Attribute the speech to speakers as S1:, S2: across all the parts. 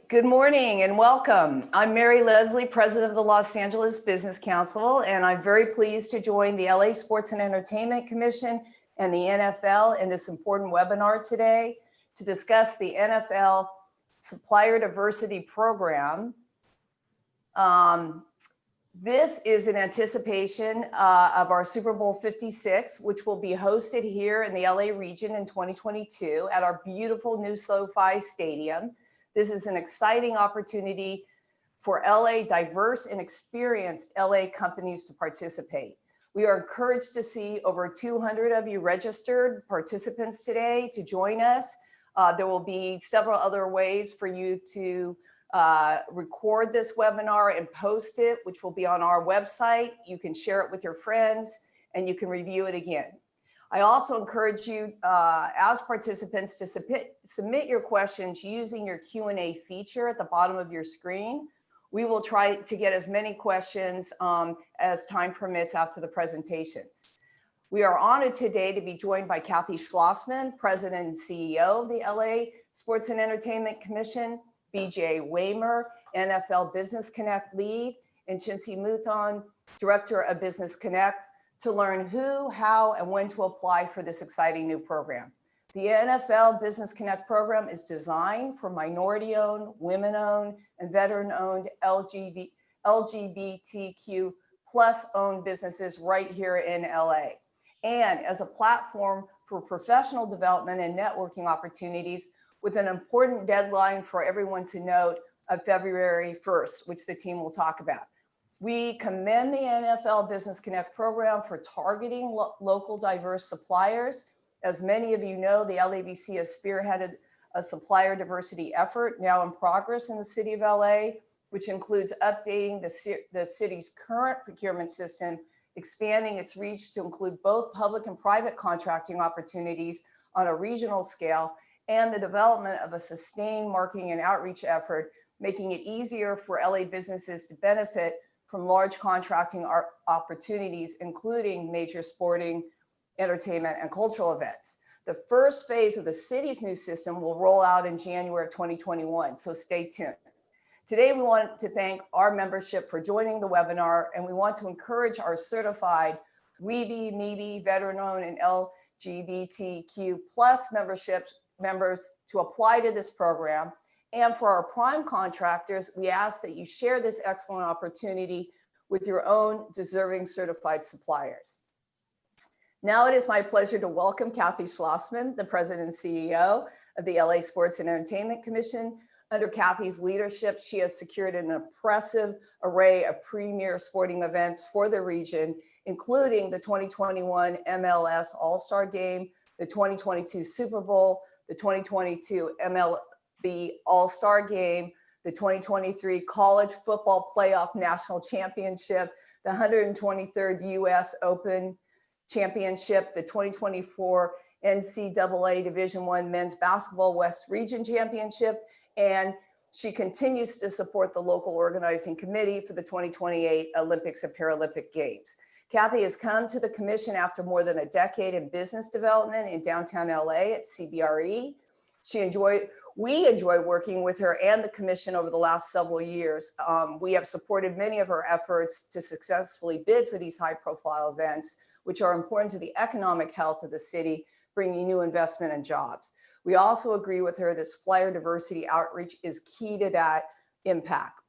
S1: Good morning and welcome. I'm Mary Leslie, President of the Los Angeles Business Council, and I'm very pleased to join the LA Sports and Entertainment Commission and the NFL in this important webinar today to discuss the NFL Supplier Diversity Program. This is in anticipation of our Super Bowl 56, which will be hosted here in the LA region in 2022 at our beautiful new SoFi Stadium. This is an exciting opportunity for LA diverse and experienced LA companies to participate. We are encouraged to see over 200 of you registered participants today to join us. There will be several other ways for you to record this webinar and post it, which will be on our website. You can share it with your friends and you can review it again. I also encourage you as participants to submit your questions using your Q&A feature at the bottom of your screen. We will try to get as many questions as time permits after the presentations. We are honored today to be joined by Kathy Schlossman, President and CEO of the LA Sports and Entertainment Commission, BJ Waymer, NFL Business Connect Lead, and Chincy Mouton, Director of Business Connect, to learn who, how, and when to apply for this exciting new program. The NFL Business Connect program is designed for minority-owned, women-owned, and veteran-owned LGBTQ plus owned businesses right here in LA, and as a platform for professional development and networking opportunities with an important deadline for everyone to note of February 1st, which the team will talk about. We commend the NFL Business Connect program for targeting local diverse suppliers. As many of you know, the LABC has spearheaded a supplier diversity effort now in progress in the city of LA, which includes updating the city's current procurement system, expanding its reach to include both public and private contracting opportunities on a regional scale, and the development of a sustained marketing and outreach effort, making it easier for LA businesses to benefit from large contracting opportunities, including major sporting, entertainment, and cultural events. The first phase of the city's new system will roll out in January of 2021, so stay tuned. Today, we want to thank our membership for joining the webinar, and we want to encourage our certified WEBE, MEBE, veteran-owned, and LGBTQ plus members to apply to this program. And for our prime contractors, we ask that you share this excellent opportunity with your own deserving certified suppliers. Now it is my pleasure to welcome Kathy Schlossman, the President and CEO of the LA Sports and Entertainment Commission. Under Kathy's leadership, she has secured an impressive array of premier sporting events for the region, including the 2021 MLS All-Star Game, the 2022 Super Bowl, the 2022 MLB All-Star Game, the 2023 College Football Playoff National Championship, the 123rd US Open Championship, the 2024 NCAA Division I Men's Basketball West Region Championship, and she continues to support the local organizing committee for the 2028 Olympics and Paralympic Games. Kathy has come to the commission after more than a decade in business development in downtown LA at CBRE. We enjoy working with her and the commission over the last several years. We have supported many of her efforts to successfully bid for these high-profile events, which are important to the economic health of the city, bringing new investment and jobs. We also agree with her that supplier diversity outreach is key to that impact,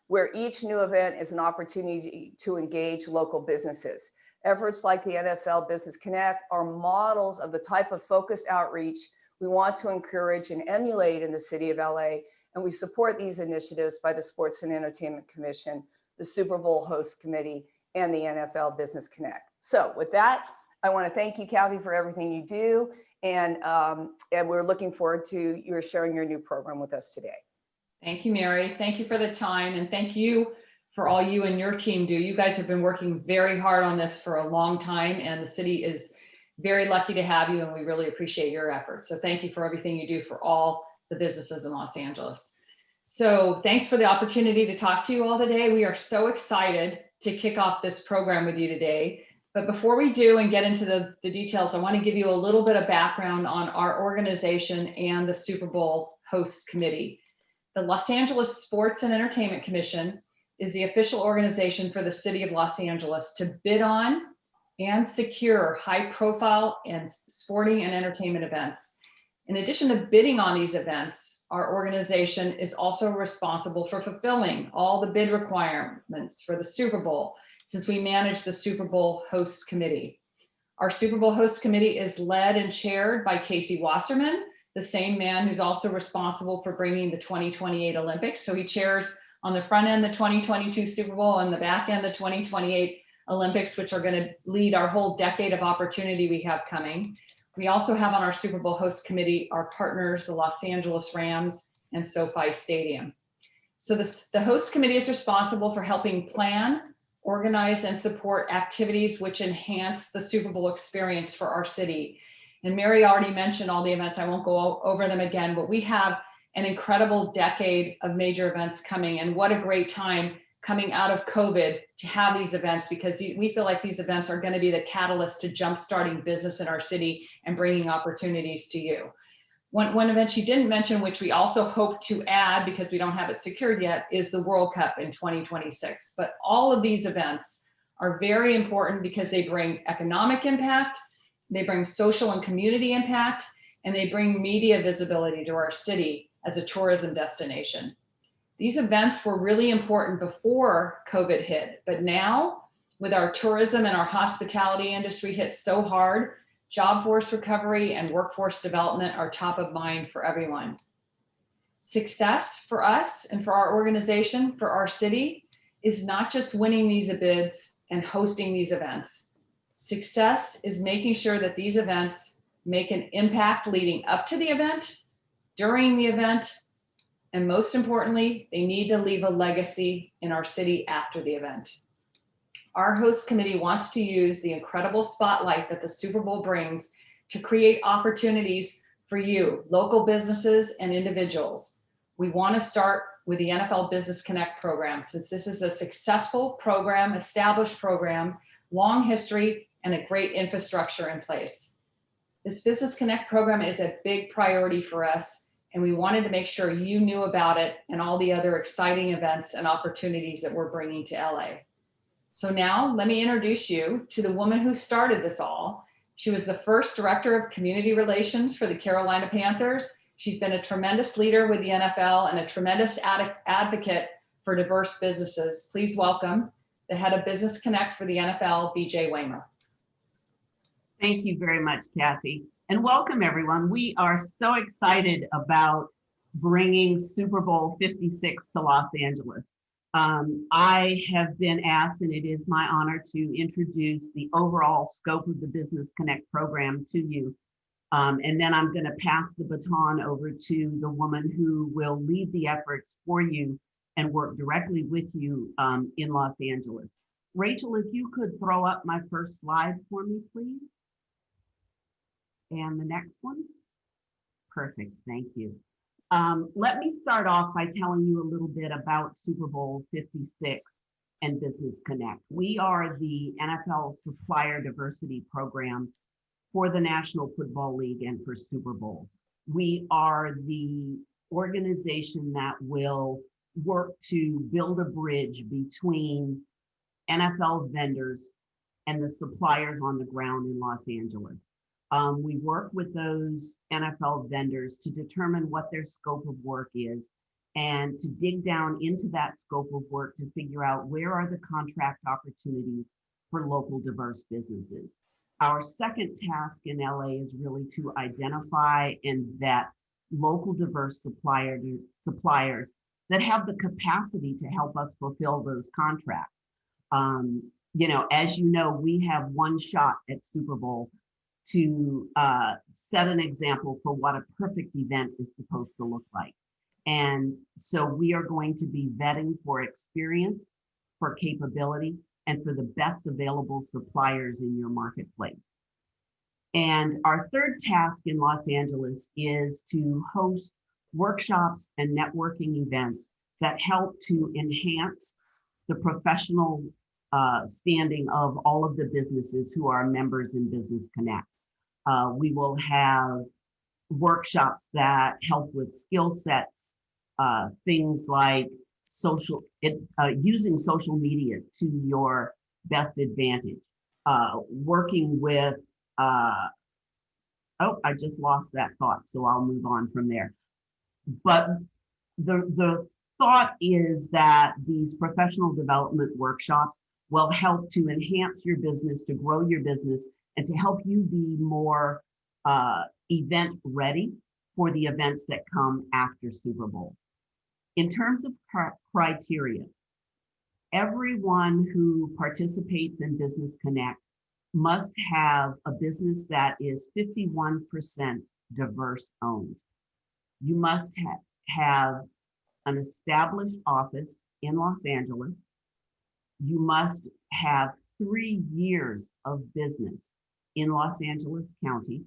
S1: where each new event is an opportunity to engage local businesses. Efforts like the NFL Business Connect are models of the type of focused outreach we want to encourage and emulate in the city of LA, and we support these initiatives by the Sports and Entertainment Commission, the Super Bowl Host Committee, and the NFL Business Connect. So with that, I want to thank you, Kathy, for everything you do, and we're looking forward to your sharing your new program with us today.
S2: Thank you, Mary. Thank you for the time, and thank you for all you and your team do. You guys have been working very hard on this for a long time, and the city is very lucky to have you, and we really appreciate your efforts. So thank you for everything you do for all the businesses in Los Angeles. So thanks for the opportunity to talk to you all today. We are so excited to kick off this program with you today. But before we do and get into the details, I want to give you a little bit of background on our organization and the Super Bowl Host Committee. The Los Angeles Sports and Entertainment Commission is the official organization for the city of Los Angeles to bid on and secure high-profile and sporting and entertainment events. In addition to bidding on these events, our organization is also responsible for fulfilling all the bid requirements for the Super Bowl, since we manage the Super Bowl host committee. Our Super Bowl host committee is led and chaired by Casey Wasserman, the same man who's also responsible for bringing the 2028 Olympics. So he chairs on the front end the 2022 Super Bowl and the back end the 2028 Olympics, which are going to lead our whole decade of opportunity we have coming. We also have on our Super Bowl host committee our partners, the Los Angeles Rams and SoFi Stadium. So the host committee is responsible for helping plan, organize, and support activities which enhance the Super Bowl experience for our city. And Mary already mentioned all the events. I won't go over them again, but we have an incredible decade of major events coming. And what a great time coming out of COVID to have these events, because we feel like these events are going to be the catalyst to jump-starting business in our city and bringing opportunities to you. One event she didn't mention, which we also hope to add because we don't have it secured yet, is the World Cup in 2026. But all of these events are very important because they bring economic impact, they bring social and community impact, and they bring media visibility to our city as a tourism destination. These events were really important before COVID hit, but now with our tourism and our hospitality industry hit so hard, job force recovery and workforce development are top of mind for everyone. Success for us and for our organization, for our city, is not just winning these bids and hosting these events. Success is making sure that these events make an impact leading up to the event, during the event, and most importantly, they need to leave a legacy in our city after the event. Our host committee wants to use the incredible spotlight that the Super Bowl brings to create opportunities for you, local businesses and individuals. We want to start with the NFL Business Connect program, since this is a successful program, established program, long history, and a great infrastructure in place. This Business Connect program is a big priority for us, and we wanted to make sure you knew about it and all the other exciting events and opportunities that we're bringing to LA. So now let me introduce you to the woman who started this all. She was the first director of community relations for the Carolina Panthers. She's been a tremendous leader with the NFL and a tremendous advocate for diverse businesses. Please welcome the head of Business Connect for the NFL, BJ Waymer.
S3: Thank you very much, Kathy. And welcome, everyone. We are so excited about bringing Super Bowl 56 to Los Angeles. I have been asked, and it is my honor to introduce the overall scope of the Business Connect program to you. And then I'm going to pass the baton over to the woman who will lead the efforts for you and work directly with you in Los Angeles. Rachel, if you could throw up my first slide for me, please. And the next one. Perfect, thank you. Let me start off by telling you a little bit about Super Bowl 56 and Business Connect. We are the NFL Supplier Diversity Program for the National Football League and for Super Bowl. We are the organization that will work to build a bridge between NFL vendors and the suppliers on the ground in Los Angeles. We work with those NFL vendors to determine what their scope of work is and to dig down into that scope of work to figure out where are the contract opportunities for local diverse businesses. Our second task in LA is really to identify and vet local diverse suppliers that have the capacity to help us fulfill those contracts. As you know, we have one shot at Super Bowl to set an example for what a perfect event is supposed to look like. And so we are going to be vetting for experience, for capability, and for the best available suppliers in your marketplace. And our third task in Los Angeles is to host workshops and networking events that help to enhance the professional standing of all of the businesses who are members in Business Connect. We will have workshops that help with skill sets things like using social media to your best advantage, working with, oh, I just lost that thought, so I'll move on from there. But the thought is that these professional development workshops will help to enhance your business, to grow your business, and to help you be more event ready for the events that come after Super Bowl. In terms of criteria, everyone who participates in Business Connect must have a business that is 51% diverse owned. You must have an established office in Los Angeles. You must have 3 years of business in Los Angeles County.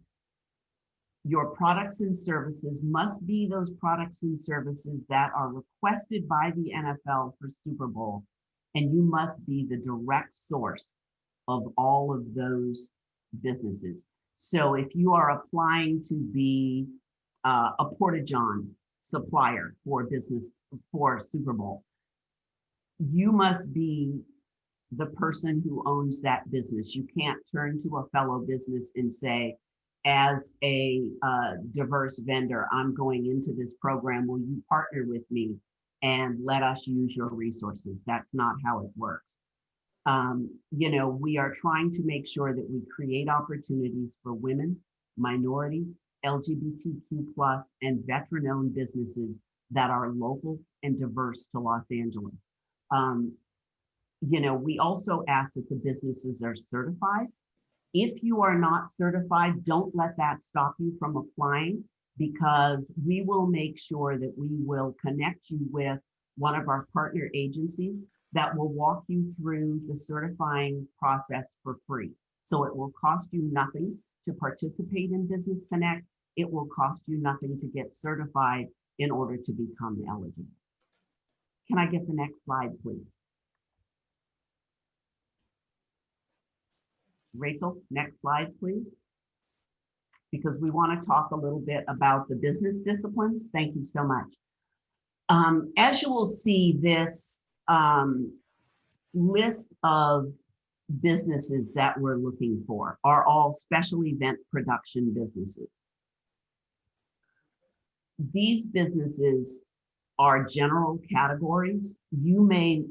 S3: Your products and services must be those products and services that are requested by the NFL for Super Bowl, and you must be the direct source of all of those businesses. So if you are applying to be a Porta-John supplier for business for Super Bowl, you must be the person who owns that business. You can't turn to a fellow business and say, as a diverse vendor, I'm going into this program, will you partner with me and let us use your resources? That's not how it works. You know, we are trying to make sure that we create opportunities for women, minority, LGBTQ+, and veteran-owned businesses that are local and diverse to Los Angeles. You know, we also ask that the businesses are certified. If you are not certified, don't let that stop you from applying, because we will make sure that we will connect you with one of our partner agencies that will walk you through the certifying process for free. So it will cost you nothing to participate in Business Connect. It will cost you nothing to get certified in order to become eligible. Can I get the next slide, please? Rachel, next slide, please. Because we want to talk a little bit about the business disciplines. Thank you so much. As you will see, this list of businesses that we're looking for are all special event production businesses. These businesses are general categories. You may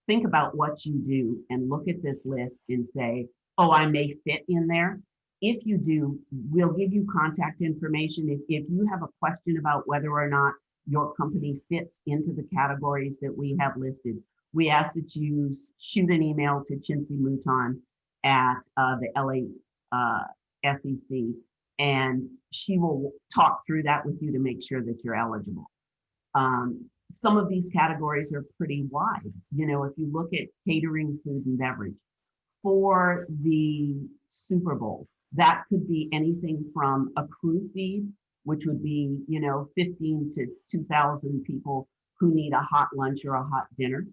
S3: think about what you do and look at this list and say, oh, I may fit in there. If you do, we'll give you contact information. If you have a question about whether or not your company fits into the categories that we have listed, we ask that you shoot an email to Chincy Mouton at the LA SEC, and she will talk through that with you to make sure that you're eligible. Some of these categories are pretty wide. You know, if you look at catering, food, and beverage for the Super Bowl, that could be anything from a crew feed, which would be, you know, 15 to 2,000 people who need a hot lunch or a hot dinner.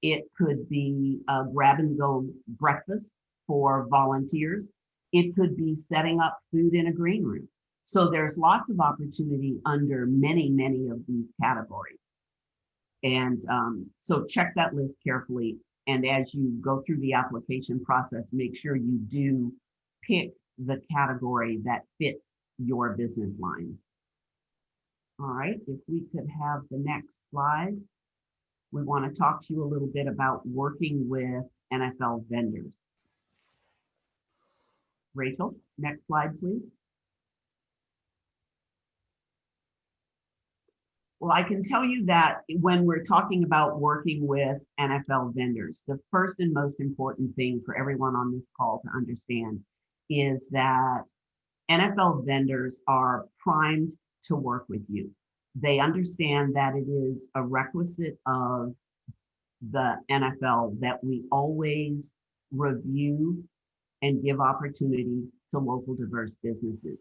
S3: It could be a grab and go breakfast for volunteers. It could be setting up food in a green room. So there's lots of opportunity under many, many of these categories. And so check that list carefully. And as you go through the application process, make sure you do pick the category that fits your business line. All right, if we could have the next slide. We want to talk to you a little bit about working with NFL vendors. Rachel, next slide, please. Well, I can tell you that when we're talking about working with NFL vendors, the first and most important thing for everyone on this call to understand is that NFL vendors are primed to work with you. They understand that it is a requisite of the NFL that we always review and give opportunity to local diverse businesses.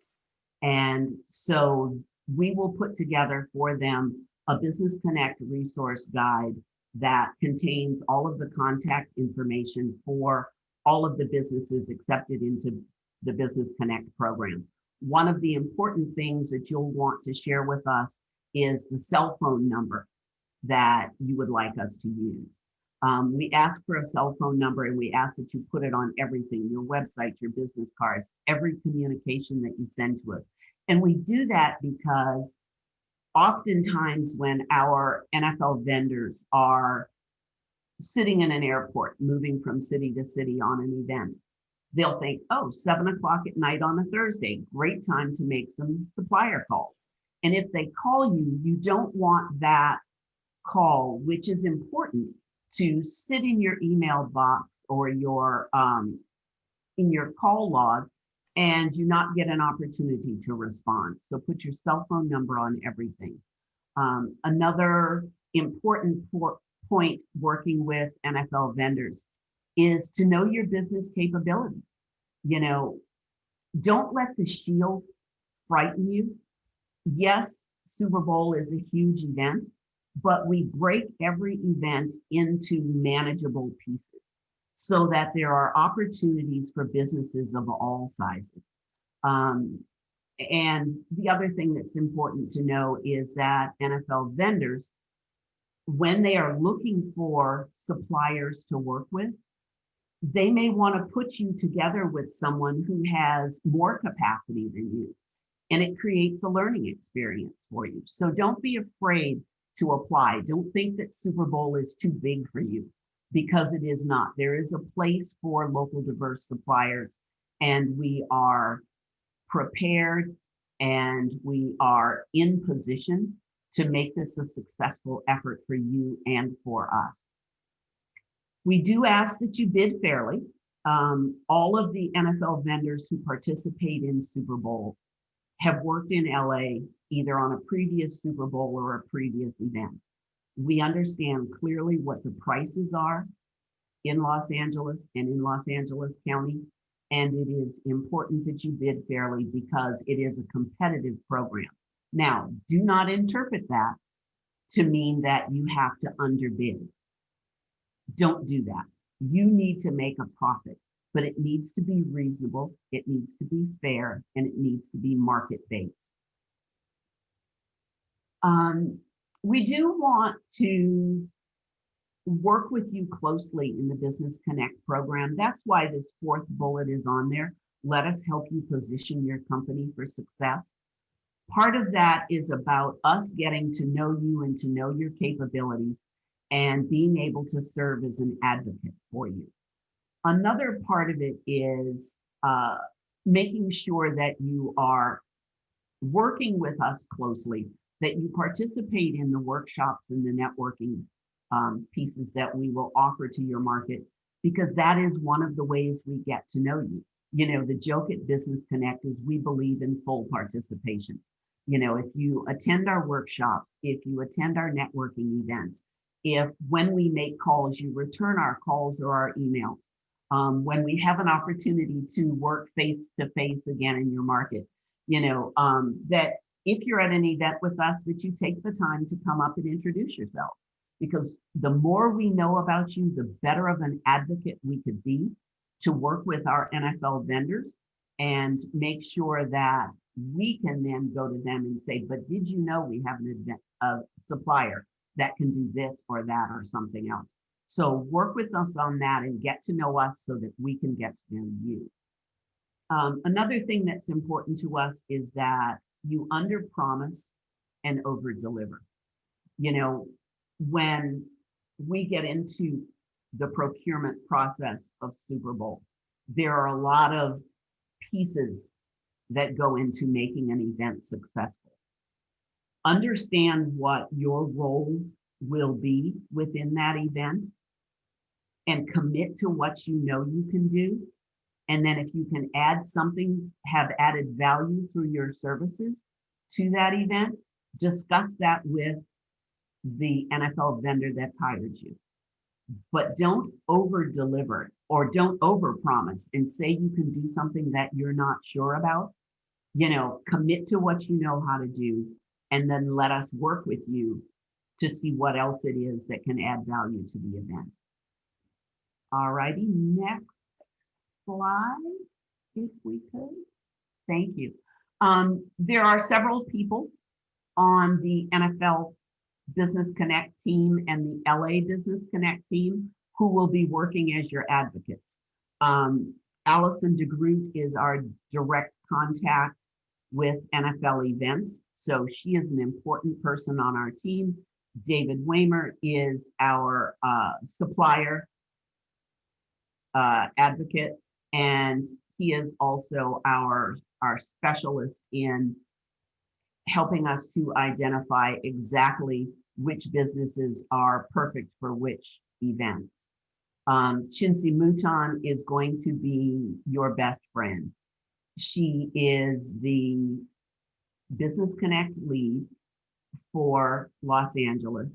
S3: And so we will put together for them a Business Connect resource guide that contains all of the contact information for all of the businesses accepted into the Business Connect program. One of the important things that you'll want to share with us is the cell phone number that you would like us to use. We ask for a cell phone number, and we ask that you put it on everything, your website, your business cards, every communication that you send to us. And we do that because oftentimes when our NFL vendors are sitting in an airport, moving from city to city on an event, they'll think, oh, 7 o'clock at night on a Thursday, great time to make some supplier calls. And if they call you, you don't want that call, which is important, to sit in your email box or your in your call log, and you not get an opportunity to respond. So put your cell phone number on everything. Another important point working with NFL vendors is to know your business capabilities. You know, don't let the shield frighten you. Yes, Super Bowl is a huge event, but we break every event into manageable pieces so that there are opportunities for businesses of all sizes. And the other thing that's important to know is that NFL vendors, when they are looking for suppliers to work with, they may want to put you together with someone who has more capacity than you, and it creates a learning experience for you. So don't be afraid to apply. Don't think that Super Bowl is too big for you, because it is not. There is a place for local diverse suppliers, and we are prepared and we are in position to make this a successful effort for you and for us. We do ask that you bid fairly. All of the NFL vendors who participate in Super Bowl have worked in LA either on a previous Super Bowl or a previous event. We understand clearly what the prices are in Los Angeles and in Los Angeles County, and it is important that you bid fairly because it is a competitive program. Now, do not interpret that to mean that you have to underbid. Don't do that. You need to make a profit, but it needs to be reasonable, it needs to be fair, and it needs to be market-based. We do want to work with you closely in the Business Connect program. That's why this 4th bullet is on there. Let us help you position your company for success. Part of that is about us getting to know you and to know your capabilities and being able to serve as an advocate for you. Another part of it is making sure that you are working with us closely, that you participate in the workshops and the networking pieces that we will offer to your market, because that is one of the ways we get to know you. You know, the joke at Business Connect is we believe in full participation. You know, if you attend our workshops, if you attend our networking events, if when we make calls, you return our calls or our emails, when we have an opportunity to work face-to-face again in your market, you know, that if you're at an event with us, that you take the time to come up and introduce yourself. Because the more we know about you, the better of an advocate we could be to work with our NFL vendors and make sure that we can then go to them and say, but did you know we have a supplier that can do this or that or something else? So work with us on that and get to know us so that we can get to know you. Another thing that's important to us is that you under-promise and over-deliver. You know, when we get into the procurement process of Super Bowl, there are a lot of pieces that go into making an event successful. Understand what your role will be within that event and commit to what you know you can do. And then if you can add something, have added value through your services to that event, discuss that with the NFL vendor that's hired you. But don't over deliver or don't over promise and say you can do something that you're not sure about. You know, commit to what you know how to do, and then let us work with you to see what else it is that can add value to the event. All righty, next slide, if we could. Thank you. There are several people on the NFL Business Connect team and the LA Business Connect team who will be working as your advocates. Allison DeGroot is our direct contact with NFL events, so she is an important person on our team. David Waymer is our supplier advocate, and he is also our specialist in helping us to identify exactly which businesses are perfect for which events. Chinsi Mouton is going to be your best friend. She is the Business Connect lead for Los Angeles.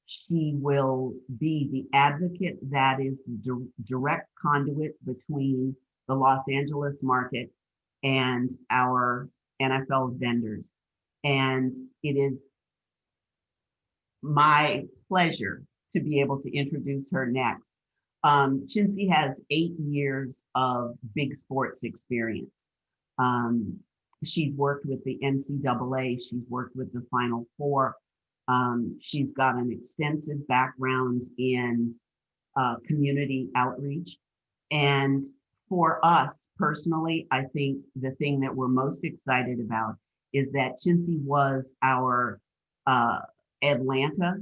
S3: She will be the advocate that is the direct conduit between the Los Angeles market and our NFL vendors. And it is my pleasure to be able to introduce her next. Chinsi has 8 years of big sports experience. She's worked with the NCAA, she's worked with the Final Four. She's got an extensive background in community outreach. And for us personally, I think the thing that we're most excited about is that Chinsi was our Atlanta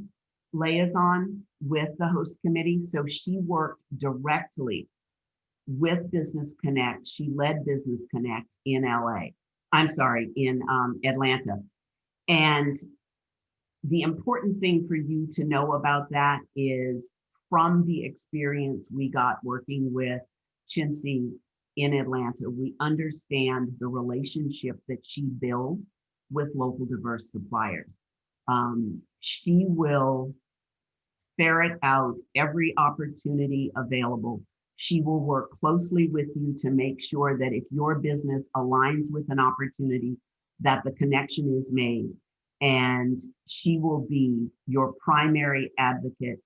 S3: liaison with the host committee. So she worked directly with Business Connect. She led Business Connect in in Atlanta. And the important thing for you to know about that is from the experience we got working with Chinsi in Atlanta, we understand the relationship that she builds with local diverse suppliers. She will ferret out every opportunity available. She will work closely with you to make sure that if your business aligns with an opportunity, that the connection is made. And she will be your primary advocate.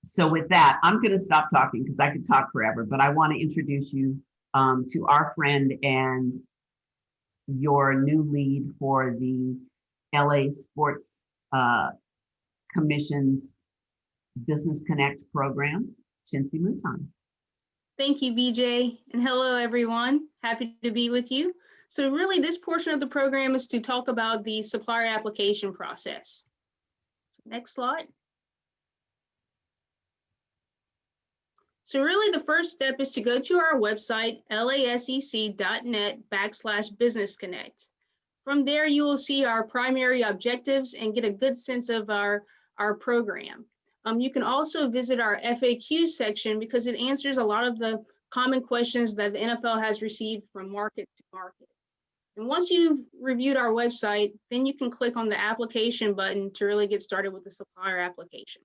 S3: So with that, I'm going to stop talking because I could talk forever, but I want to introduce you to our friend and your new lead for the LA Sports Commission's Business Connect program, Chinsi Mouton.
S4: Thank you, BJ, and hello, everyone. Happy to be with you. So really, this portion of the program is to talk about the supplier application process. Next slide. So really, the first step is to go to our website, lasec.net/businessconnect. From there, you will see our primary objectives and get a good sense of our program. You can also visit our FAQ section because it answers a lot of the common questions that the NFL has received from market to market. And once you've reviewed our website, then you can click on the application button to really get started with the supplier application.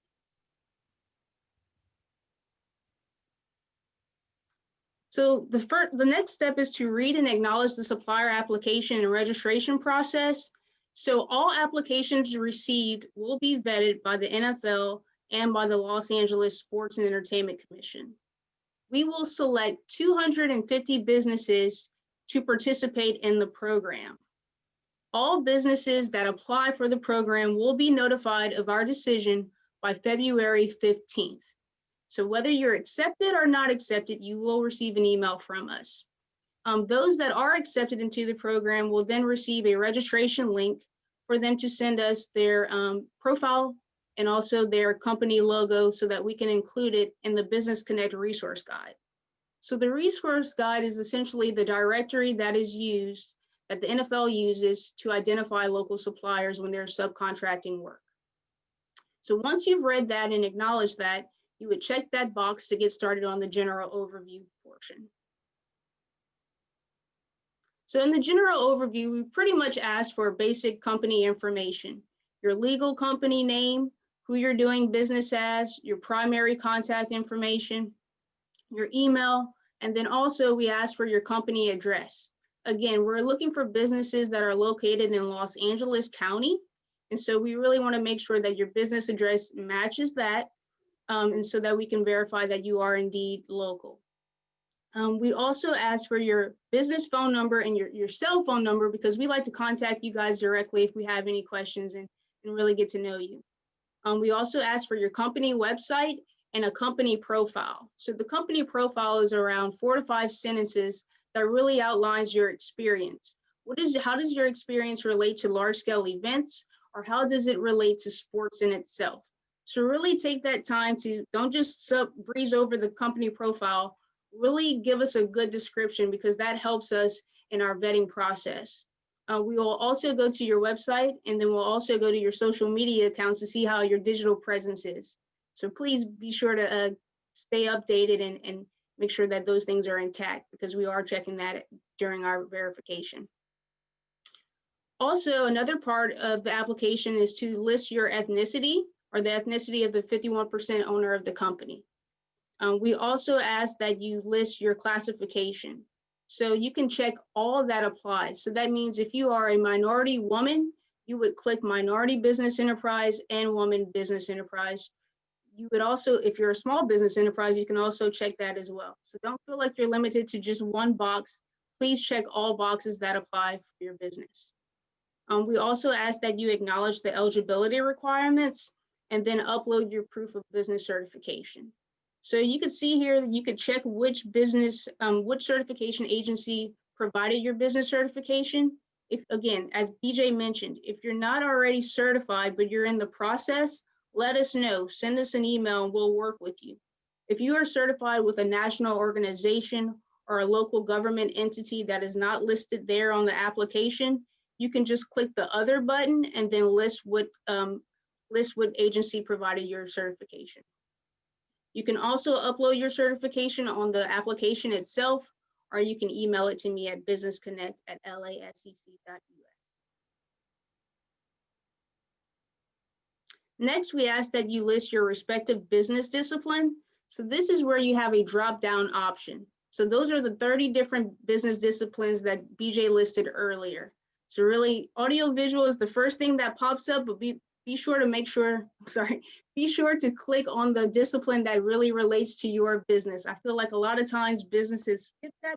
S4: So the next step is to read and acknowledge the supplier application and registration process. So all applications received will be vetted by the NFL and by the Los Angeles Sports and Entertainment Commission. We will select 250 businesses to participate in the program. All businesses that apply for the program will be notified of our decision by February 15th. So whether you're accepted or not accepted, you will receive an email from us. Those that are accepted into the program will then receive a registration link for them to send us their profile and also their company logo so that we can include it in the Business Connect resource guide. So the resource guide is essentially the directory that is used, that the NFL uses to identify local suppliers when they're subcontracting work. So once you've read that and acknowledged that, you would check that box to get started on the general overview portion. So in the general overview, we pretty much ask for basic company information, your legal company name, who you're doing business as, your primary contact information, your email, and then also we ask for your company address. Again, we're looking for businesses that are located in Los Angeles County. And so we really want to make sure that your business address matches that, and so that we can verify that you are indeed local. We also ask for your business phone number and your cell phone number, because we like to contact you guys directly if we have any questions and really get to know you. We also ask for your company website and a company profile. So the company profile is around 4 to 5 sentences that really outlines your experience. How does your experience relate to large scale events, or how does it relate to sports in itself? So really take that time to, don't just breeze over the company profile, really give us a good description, because that helps us in our vetting process. We will also go to your website, and then we'll also go to your social media accounts to see how your digital presence is. So please be sure to stay updated and make sure that those things are intact, because we are checking that during our verification. Also, another part of the application is to list your ethnicity, or the ethnicity of the 51% owner of the company. We also ask that you list your classification. So you can check all that applies. So that means if you are a minority woman, you would click minority business enterprise and woman business enterprise. You would also, if you're a small business enterprise, you can also check that as well. So don't feel like you're limited to just one box. Please check all boxes that apply for your business. We also ask that you acknowledge the eligibility requirements and then upload your proof of business certification. So you could see here that you could check which business, which certification agency provided your business certification. If, again, as BJ mentioned, if you're not already certified, but you're in the process, let us know, send us an email and we'll work with you. If you are certified with a national organization or a local government entity that is not listed there on the application, you can just click the other button and then list what agency provided your certification. You can also upload your certification on the application itself, or you can email it to me at businessconnect@lasec.us. Next, we ask that you list your respective business discipline. So this is where you have a drop-down option. So those are the 30 different business disciplines that BJ listed earlier. So really, audiovisual is the first thing that pops up, but be sure to click on the discipline that really relates to your business. I feel like a lot of times businesses skip that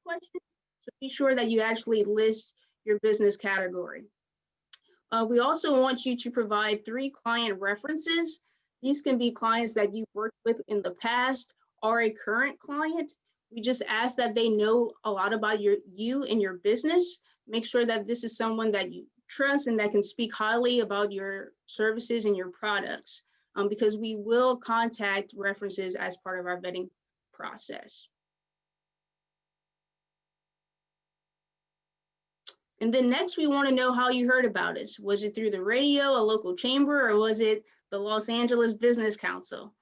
S4: question. So be sure that you actually list your business category. We also want you to provide 3 client references. These can be clients that you've worked with in the past or a current client. We just ask that they know a lot about you and your business. Make sure that this is someone that you trust and that can speak highly about your services and your products, because we will contact references as part of our vetting process. And then next, we want to know how you heard about us. Was it through the radio, a local chamber, or was it the Los Angeles Business Council?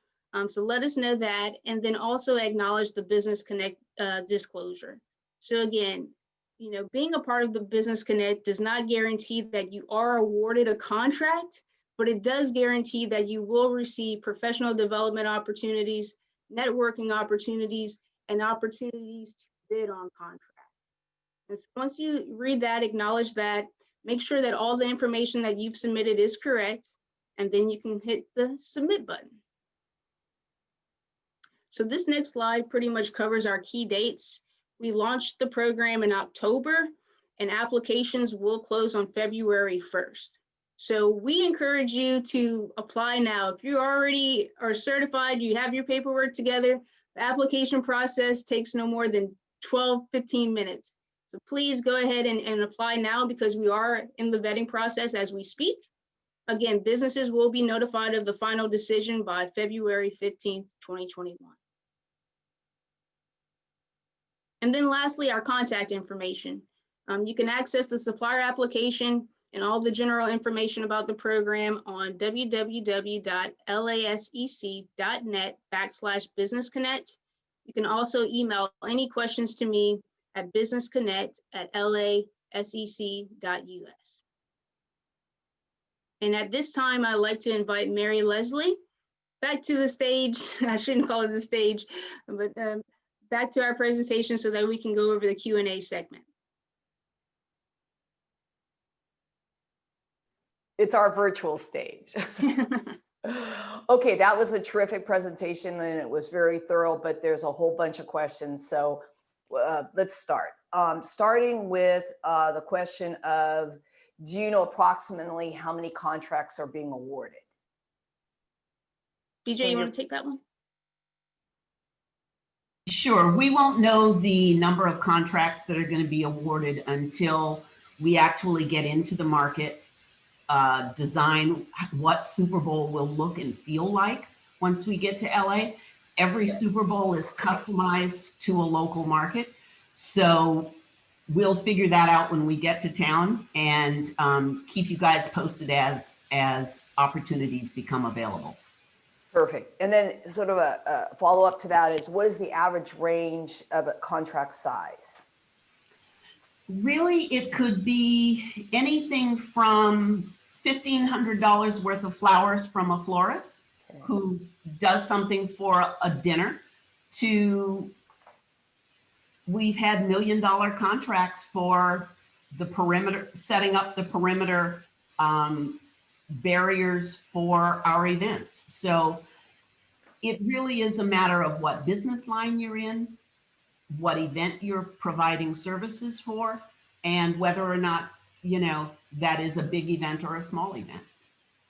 S4: So let us know that, and then also acknowledge the Business Connect disclosure. So again, being a part of the Business Connect does not guarantee that you are awarded a contract, but it does guarantee that you will receive professional development opportunities, networking opportunities, and opportunities to bid on contracts. And so once you read that, acknowledge that, make sure that all the information that you've submitted is correct, and then you can hit the submit button. So this next slide pretty much covers our key dates. We launched the program in October, and applications will close on February 1st. So we encourage you to apply now. If you already are certified, you have your paperwork together, the application process takes no more than 12-15 minutes. So please go ahead and apply now, because we are in the vetting process as we speak. Again, businesses will be notified of the final decision by February 15th, 2021. And then lastly, our contact information. You can access the supplier application and all the general information about the program on www.lasec.net/businessconnect. You can also email any questions to me at businessconnect@lasec.us. And at this time, I'd like to invite Mary Leslie back to the stage. I shouldn't call it the stage, but back to our presentation so that we can go over the Q&A segment.
S1: It's our virtual stage. Okay, that was a terrific presentation and it was very thorough, but there's a whole bunch of questions. So let's start. Starting with the question of, do you know approximately how many contracts are being awarded?
S4: BJ, you want to take that one?
S3: Sure. We won't know the number of contracts that are going to be awarded until we actually get into the market, design what Super Bowl will look and feel like once we get to LA. Every Super Bowl is customized to a local market. So we'll figure that out when we get to town and keep you guys posted as opportunities become available.
S1: Perfect. And then sort of a follow-up to that is, what is the average range of a contract size?
S3: Really, it could be anything from $1,500 worth of flowers from a florist who does something for a dinner to, we've had $1 million contracts for the perimeter, setting up the perimeter barriers for our events. So it really is a matter of what business line you're in, what event you're providing services for, and whether or not, you know, that is a big event or a small event.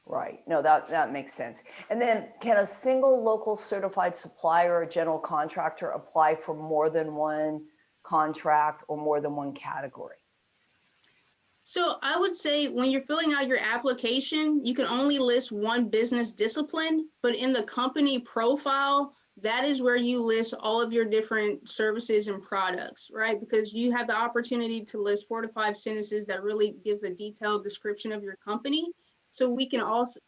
S1: Right. No, that makes sense. And then, can a single local certified supplier or general contractor apply for more than one contract or more than one category?
S4: So I would say when you're filling out your application, you can only list one business discipline, but in the company profile, that is where you list all of your different services and products, right? Because you have the opportunity to list 4 to 5 sentences that really gives a detailed description of your company. So we can also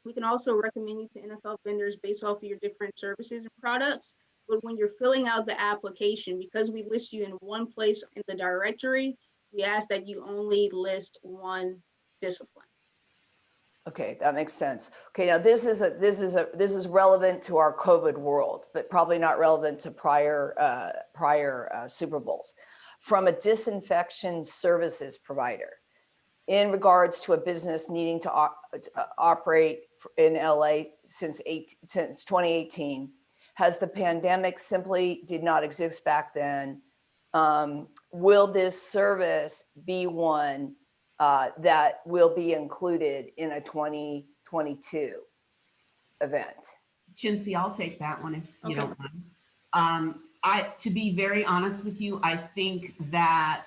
S4: recommend you to NFL vendors based off of your different services and products. But when you're filling out the application, because we list you in one place in the directory, we ask that you only list one discipline.
S1: Okay, that makes sense. Okay, now this is relevant to our COVID world, but probably not relevant to prior Super Bowls. From a disinfection services provider, in regards to a business needing to operate in LA since 2018, has the pandemic simply did not exist back then? Will this service be one that will be included in a 2022 event?
S3: Chincy, I'll take that one if you don't mind. To be very honest with you, I think that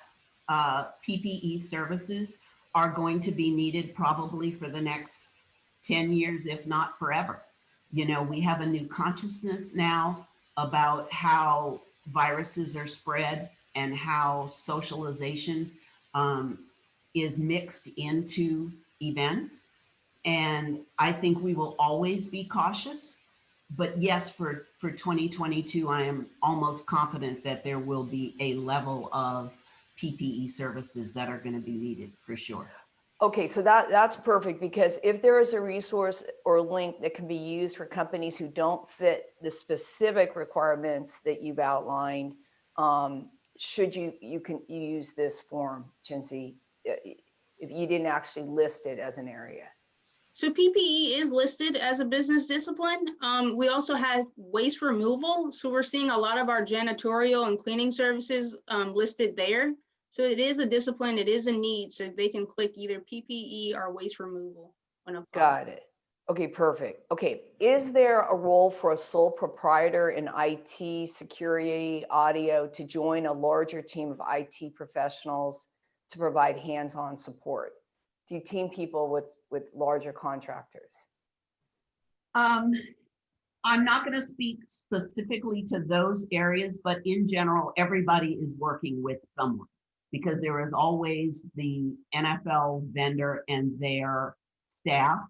S3: PPE services are going to be needed probably for the next 10 years, if not forever. You know, we have a new consciousness now about how viruses are spread and how socialization is mixed into events. And I think we will always be cautious. But yes, for 2022, I am almost confident that there will be a level of PPE services that are going to be needed for sure.
S1: Okay, so that's perfect, because if there is a resource or link that can be used for companies who don't fit the specific requirements that you've outlined, should you can use this form, Chincy, if you didn't actually list it as an area?
S4: So PPE is listed as a business discipline. We also have waste removal. So we're seeing a lot of our janitorial and cleaning services listed there. So it is a discipline, it is a need. So they can click either PPE or waste removal.
S1: Got it. Okay, perfect. Okay, is there a role for a sole proprietor in IT, security, audio to join a larger team of IT professionals to provide hands-on support? Do you team people with larger contractors?
S3: I'm not going to speak specifically to those areas, but in general, everybody is working with someone, because there is always the NFL vendor and their staff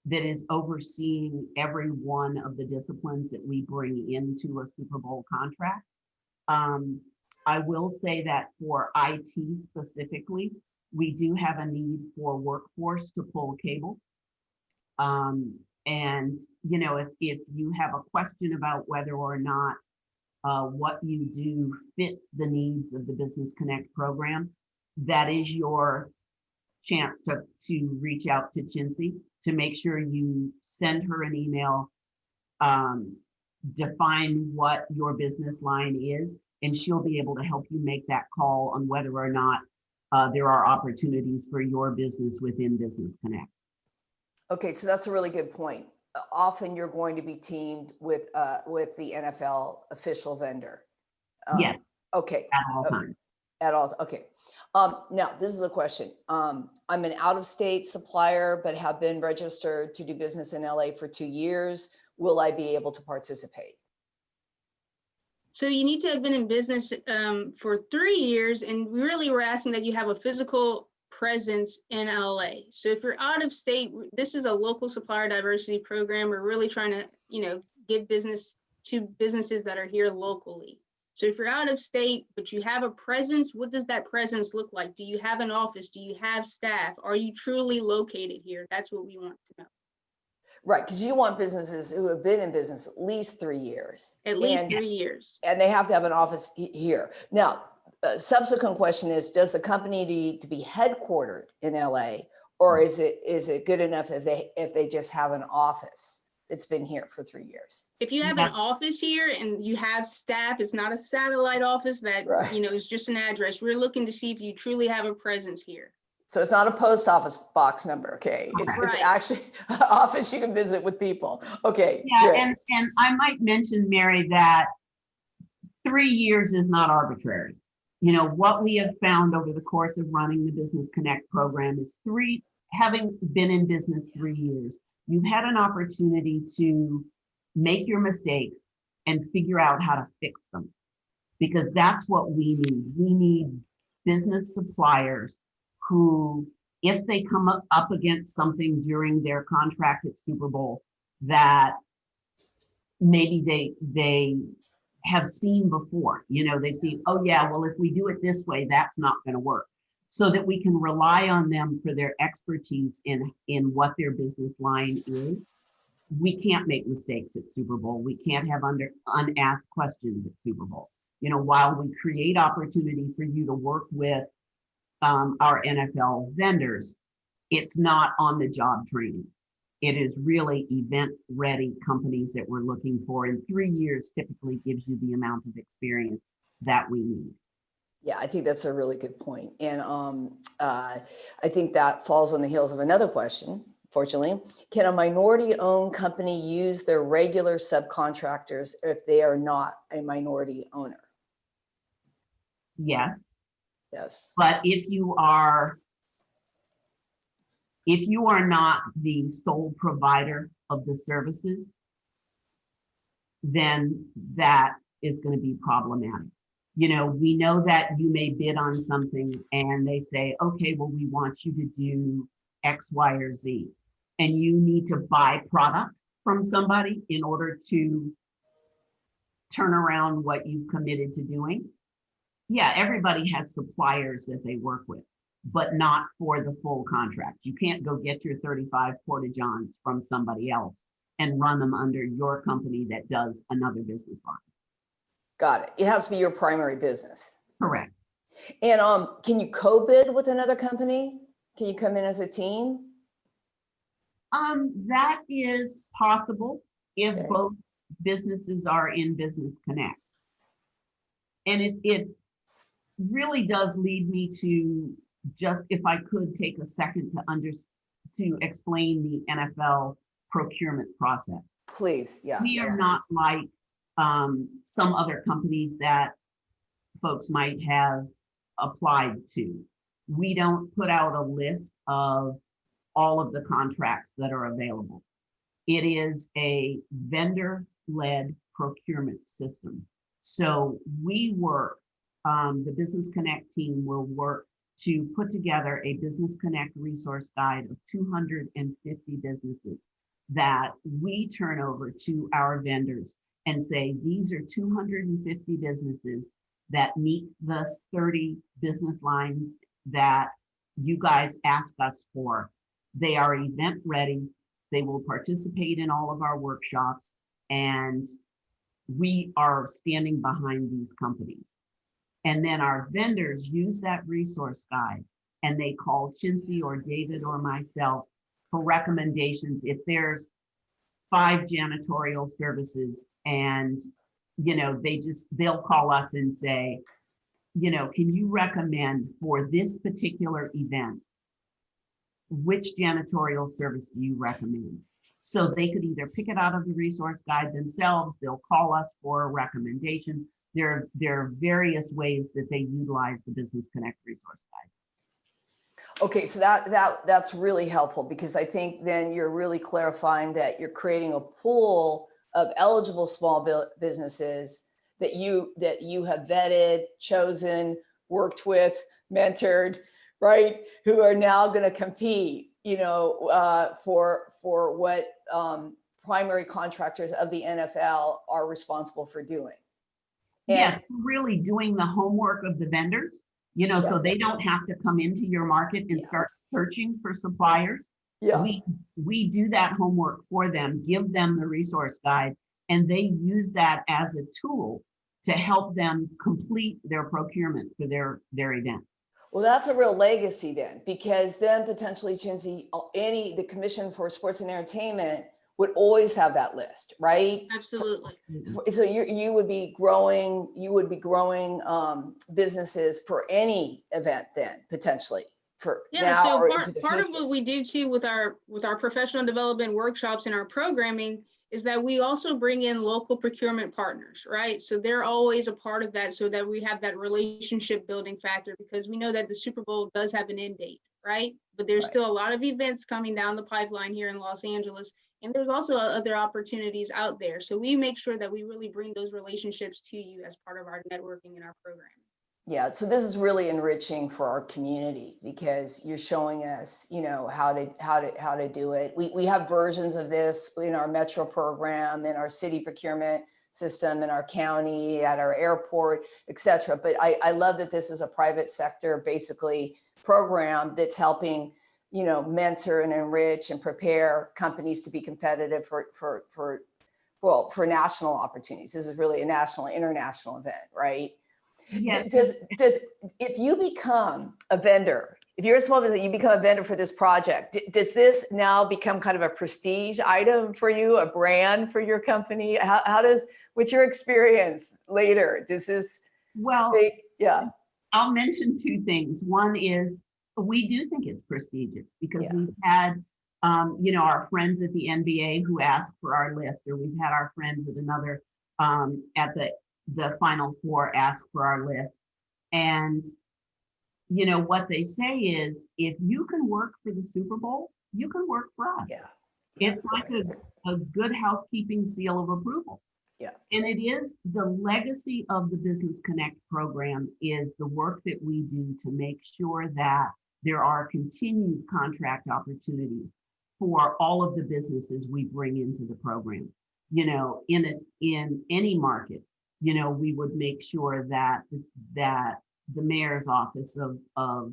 S3: that is overseeing every one of the disciplines that we bring into a Super Bowl contract. I will say that for IT specifically, we do have a need for workforce to pull cable. And, you know, if you have a question about whether or not what you do fits the needs of the Business Connect program, that is your chance to reach out to Chincy to make sure you send her an email define what your business line is, and she'll be able to help you make that call on whether or not there are opportunities for your business within Business Connect.
S1: Okay, so that's a really good point. Often you're going to be teamed with the NFL official vendor.
S3: Yes,
S1: Okay.
S3: at all times.
S1: At all. Okay. Now this is a question. I'm an out-of-state supplier, but have been registered to do business in LA for 2 years. Will I be able to participate?
S4: So you need to have been in business for 3 years, and really we're asking that you have a physical presence in LA. So if you're out of state, this is a local supplier diversity program. We're really trying to, give business to businesses that are here locally. So if you're out of state, but you have a presence, what does that presence look like? Do you have an office? Do you have staff? Are you truly located here? That's what we want to know.
S1: Right, because you want businesses who have been in business at least 3 years.
S4: At least 3 years.
S1: And they have to have an office here. Now, subsequent question is, does the company need to be headquartered in LA, or is it good enough if they just have an office that's been here for 3 years?
S4: If you have an office here and you have staff, it's not a satellite office that,
S1: Right.
S4: Is just an address. We're looking to see if you truly have a presence here.
S1: So it's not a post office box number, okay? It's
S4: Right.
S1: actually an office you can visit with people. Okay.
S3: Yeah,
S1: good.
S3: and I might mention, Mary, that 3 years is not arbitrary. What we have found over the course of running the Business Connect program is having been in business 3 years, you've had an opportunity to make your mistakes and figure out how to fix them, because that's what we need. We need business suppliers who, if they come up against something during their contract at Super Bowl that maybe they have seen before, they see, oh yeah, well, if we do it this way, that's not going to work. So that we can rely on them for their expertise in what their business line is. We can't make mistakes at Super Bowl. We can't have unasked questions at Super Bowl. While we create opportunity for you to work with our NFL vendors, it's not on the job training. It is really event-ready companies that we're looking for, and 3 years typically gives you the amount of experience that we need.
S1: Yeah, I think that's a really good point. And I think that falls on the heels of another question, fortunately. Can a minority-owned company use their regular subcontractors if they are not a minority owner?
S3: Yes.
S1: Yes.
S3: But if you are not the sole provider of the services, then that is going to be problematic. We know that you may bid on something and they say, okay, well, we want you to do X, Y, or Z. And you need to buy product from somebody in order to turn around what you've committed to doing. Yeah, everybody has suppliers that they work with, but not for the full contract. You can't go get your 35 Porta-Johns from somebody else and run them under your company that does another business line.
S1: Got it. It has to be your primary business.
S3: Correct.
S1: And can you co-bid with another company? Can you come in as a team?
S3: That is possible if
S1: Okay.
S3: both businesses are in Business Connect. And it really does lead me to just, if I could take a second to explain the NFL procurement process.
S1: Please, yeah.
S3: We are not like some other companies that folks might have applied to. We don't put out a list of all of the contracts that are available. It is a vendor-led procurement system. So we work, the Business Connect team will work to put together a Business Connect resource guide of 250 businesses that we turn over to our vendors and say, these are 250 businesses that meet the 30 business lines that you guys ask us for. They are event ready. They will participate in all of our workshops, and we are standing behind these companies. And then our vendors use that resource guide and they call Chintzy or David or myself for recommendations. If there's 5 janitorial services, and, you know, they'll call us and say, you know, can you recommend for this particular event, which janitorial service do you recommend? So they could either pick it out of the resource guide themselves, they'll call us for a recommendation. There are various ways that they utilize the Business Connect resource guide.
S1: Okay, so that's really helpful, because I think then you're really clarifying that you're creating a pool of eligible small businesses that you have vetted, chosen, worked with, mentored, right? Who are now going to compete, you know, for what primary contractors of the NFL are responsible for doing. And
S3: yes, really doing the homework of the vendors, you know, so they don't have to come into your market and start searching for suppliers.
S1: yeah.
S3: We do that homework for them, give them the resource guide, and they use that as a tool to help them complete their procurement for their events.
S1: Well, that's a real legacy then, because then potentially, Chinzy, the Commission for Sports and Entertainment would always have that list, right?
S4: Absolutely.
S1: So you would be growing businesses for any event then, potentially, for
S4: Yeah,
S1: now
S4: so
S1: or into the
S4: part of
S1: future.
S4: what we do too with our professional development workshops and our programming is that we also bring in local procurement partners, right? So they're always a part of that, so that we have that relationship building factor, because we know that the Super Bowl does have an end date, right? But there's
S1: Right.
S4: still a lot of events coming down the pipeline here in Los Angeles, and there's also other opportunities out there. So we make sure that we really bring those relationships to you as part of our networking and our program.
S1: Yeah, so this is really enriching for our community, because you're showing us, you know, how to do it. We have versions of this in our metro program, in our city procurement system, in our county, at our airport, et cetera. But I love that this is a private sector, basically, program that's helping, you know, mentor and enrich and prepare companies to be competitive for national opportunities. This is really a national, international event, right?
S3: Yes.
S1: Does if you become a vendor, if you're a small business, you become a vendor for this project, does this now become kind of a prestige item for you, a brand for your company? How does, with your experience later, does this,
S3: Well,
S1: yeah.
S3: I'll mention 2 things. One is, we do think it's prestigious, because
S1: Yeah.
S3: we've had, you know, our friends at the NBA who asked for our list, or we've had our friends at another, at the Final Four ask for our list. And, you know, what they say is, if you can work for the Super Bowl, you can work for us.
S1: Yeah.
S3: It's
S1: That's
S3: like
S1: right.
S3: a good housekeeping seal of approval.
S1: Yeah.
S3: And it is the legacy of the Business Connect program, is the work that we do to make sure that there are continued contract opportunities for all of the businesses we bring into the program. You know, in any market, you know, we would make sure that the mayor's office of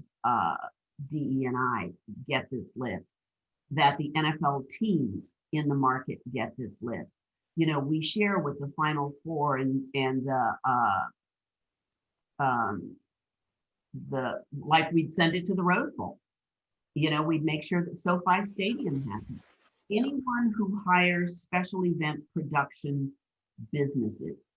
S3: DE&I get this list, that the NFL teams in the market get this list. You know, we share with the Final Four and like we'd send it to the Rose Bowl. You know, we'd make sure that SoFi Stadium has it. Anyone who hires special event production businesses,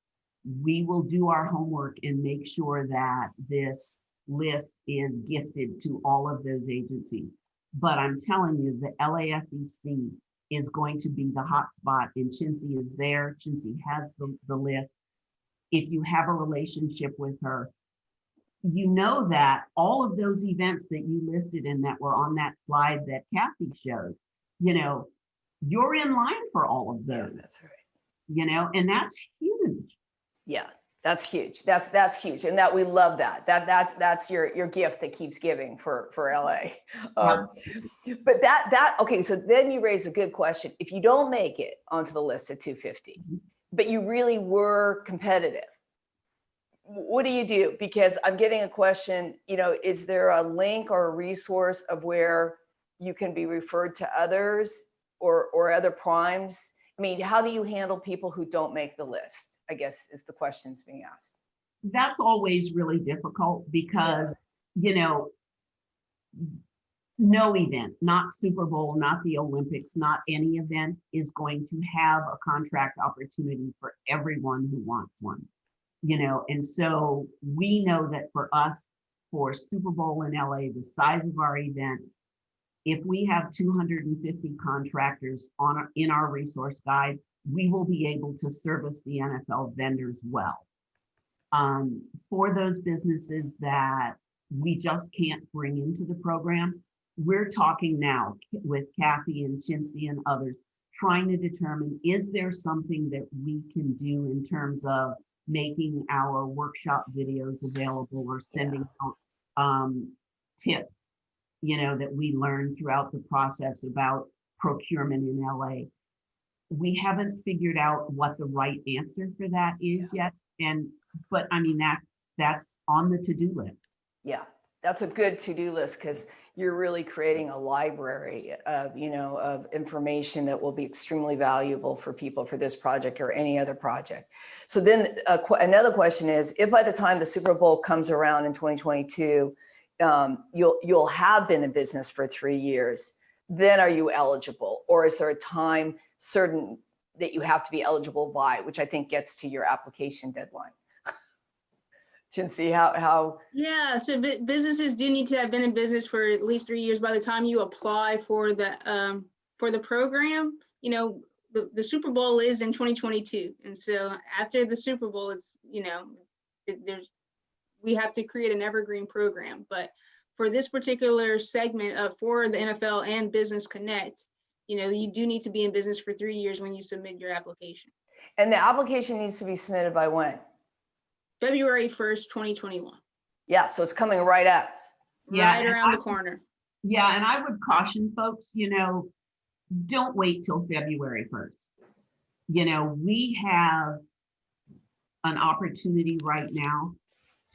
S3: we will do our homework and make sure that this list is gifted to all of those agencies. But I'm telling you, the LASEC is going to be the hot spot, and Chinzy is there. Chinzy has the list. If you have a relationship with her, you know that all of those events that you listed and that were on that slide that Kathy showed, you know, you're in line for all of those.
S1: Yeah, that's right.
S3: You know, and that's huge.
S1: Yeah, that's huge. That's huge, and that we love that. That's your gift that keeps giving for LA. But that okay. So then you raise a good question. If you don't make it onto the list at 250, but you really were competitive, what do you do? Because I'm getting a question. You know, is there a link or a resource of where you can be referred to others or other primes? I mean, how do you handle people who don't make the list, I guess, is the questions being asked.
S3: That's always really difficult, because, you know, No event, not Super Bowl, not the Olympics, not any event is going to have a contract opportunity for everyone who wants one, you know, and so we know that for us, for Super Bowl in LA, the size of our event, if we have 250 contractors in our resource guide, we will be able to service the NFL vendors well. For those businesses that we just can't bring into the program, we're talking now with Kathy and Chintzy and others, trying to determine, is there something that we can do in terms of making our workshop videos available or sending out tips, you know, that we learned throughout the process about procurement in LA. We haven't figured out what the right answer for that is yet. But I mean, that's on the to-do list.
S1: Yeah, that's a good to-do list, because you're really creating a library of, you know, of information that will be extremely valuable for people for this project or any other project. So then another question is, if by the time the Super Bowl comes around in 2022, you'll have been in business for 3 years, then are you eligible? Or is there a time certain that you have to be eligible by, which I think gets to your application deadline? Chintzy, how?
S4: Yeah, so businesses do need to have been in business for at least 3 years by the time you apply for the program. You know, the Super Bowl is in 2022, and so after the Super Bowl, it's, you know, we have to create an evergreen program. But for this particular segment for the NFL and Business Connect, you know, you do need to be in business for 3 years when you submit your application.
S1: And the application needs to be submitted by when?
S4: February 1st, 2021.
S1: Yeah, so it's coming right up.
S4: Right around the corner.
S3: Yeah, and I would caution folks, you know, don't wait till February 1st. You know, we have an opportunity right now